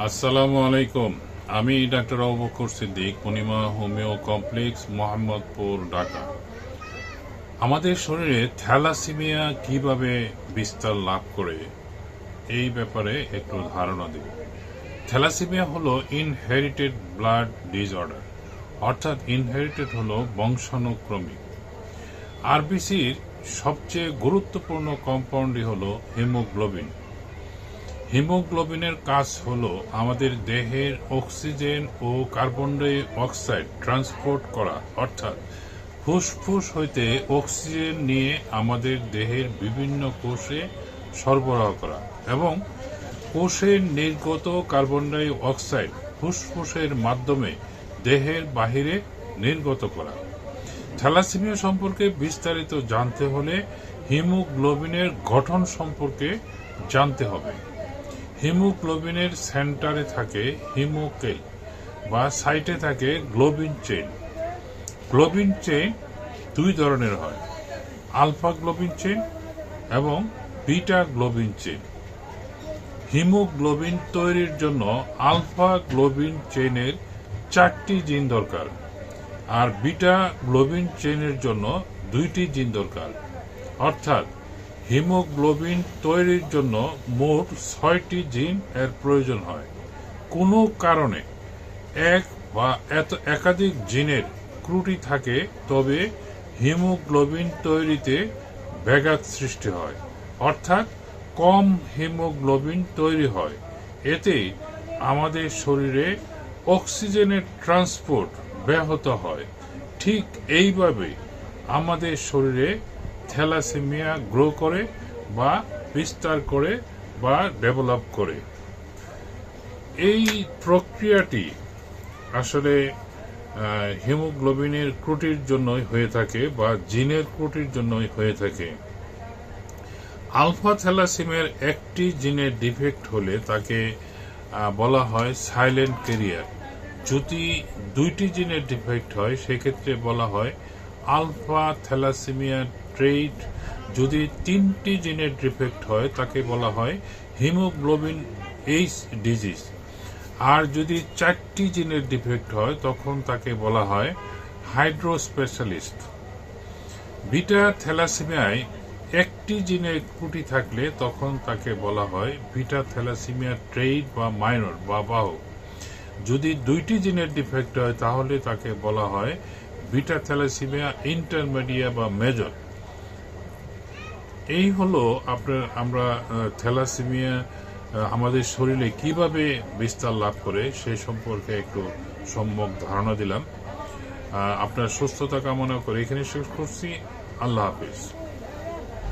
আসসালামু আলাইকুম। আমি ডাক্তার আবু বকর সিদ্দিক, পূর্ণিমা হোমিও কমপ্লেক্স, মোহাম্মদপুর, ঢাকা। আমাদের শরীরে থ্যালাসেমিয়া কিভাবে বিস্তার লাভ করে এই ব্যাপারে একটু ধারণা দেব। থ্যালাসেমিয়া হলো ইনহেরিটেড ব্লাড ডিসঅর্ডার, অর্থাৎ ইনহেরিটেড হলো বংশানুক্রমিক। আরবিসির সবচেয়ে গুরুত্বপূর্ণ কম্পাউন্ডই হলো হিমোগ্লোবিন। হিমোগ্লোবিনের কাজ হলো আমাদের দেহের অক্সিজেন ও কার্বন ডাই অক্সাইড ট্রান্সপোর্ট করা, অর্থাৎ ফুসফুস হইতে অক্সিজেন নিয়ে আমাদের দেহের বিভিন্ন কোষে সরবরাহ করা এবং কোষের নির্গত কার্বন ডাই অক্সাইড ফুসফুসের মাধ্যমে দেহের বাহিরে নির্গত করা। থ্যালাসেমিয়া সম্পর্কে বিস্তারিত জানতে হলে হিমোগ্লোবিনের গঠন সম্পর্কে জানতে হবে। হিমোগ্লোবিনের সেন্টারে থাকে হিমোকেল বা সাইটে থাকে গ্লোবিন চেইন। গ্লোবিন চেইন দুই ধরনের হয়, আলফা গ্লোবিন চেইন এবং বিটা গ্লোবিন চেইন। হিমোগ্লোবিন তৈরির জন্য আলফা গ্লোবিন চেইনের 4টি জিন দরকার, আর বিটা গ্লোবিন চেইনের জন্য 2টি জিন দরকার। অর্থাৎ হিমোগ্লোবিন তৈরির জন্য মোট 6টি জিন এর প্রয়োজন হয়। কোনো কারণে এক বা একাধিক জিনের ত্রুটি থাকে তবে হিমোগ্লোবিন তৈরিতে ব্যাঘাত সৃষ্টি হয়, অর্থাৎ কম হিমোগ্লোবিন তৈরি হয়। এতে আমাদের শরীরে অক্সিজেনের ট্রান্সপোর্ট ব্যাহত হয়। ঠিক এইভাবে আমাদের শরীরে থ্যালাসেমিয়া গ্রো করে বা বিস্তার করে বা ডেভেলপ করে। এই প্রক্রিয়াটি আসলে হিমোগ্লোবিনের ত্রুটির জন্যই হয়ে থাকে বা জিনের ত্রুটির জন্যই হয়ে থাকে। আলফা থ্যালাসেমিয়ার একটি জিনের ডিফেক্ট হলে তাকে বলা হয় সাইলেন্ট ক্যারিয়ার। যদি 2টি জিনের ডিফেক্ট হয় সেক্ষেত্রে বলা হয় আলফা থ্যালাসেমিয়া ট্রেইট। যদি 3টি জিনের ডিফেক্ট হয় তাকে বলা হয় হিমোগ্লোবিন এইচ ডিজিজ। আর যদি 4টি জিনের ডিফেক্ট হয় তখন তাকে বলা হয় হাইড্রোস্পেশালিস্ট। বিটা থ্যালাসেমিয়ায় একটি জিনের ত্রুটি থাকলে তখন তাকে বলা হয় বিটা থ্যালাসেমিয়া ট্রেইট বা মাইনর বা বাহক। যদি 2টি জিনের ডিফেক্ট হয় তাহলে তাকে বলা হয় বিটা থ্যালাসেমিয়া ইন্টারমিডিয়া বা মেজর। এই হলো আমরা থ্যালাসেমিয়া আমাদের শরীরে কিভাবে বিস্তার লাভ করে সে সম্পর্কে একটু সম্যক ধারণা দিলাম। আপনার সুস্থতা কামনা করে এখানে শেষ করছি। আল্লাহ হাফিজ।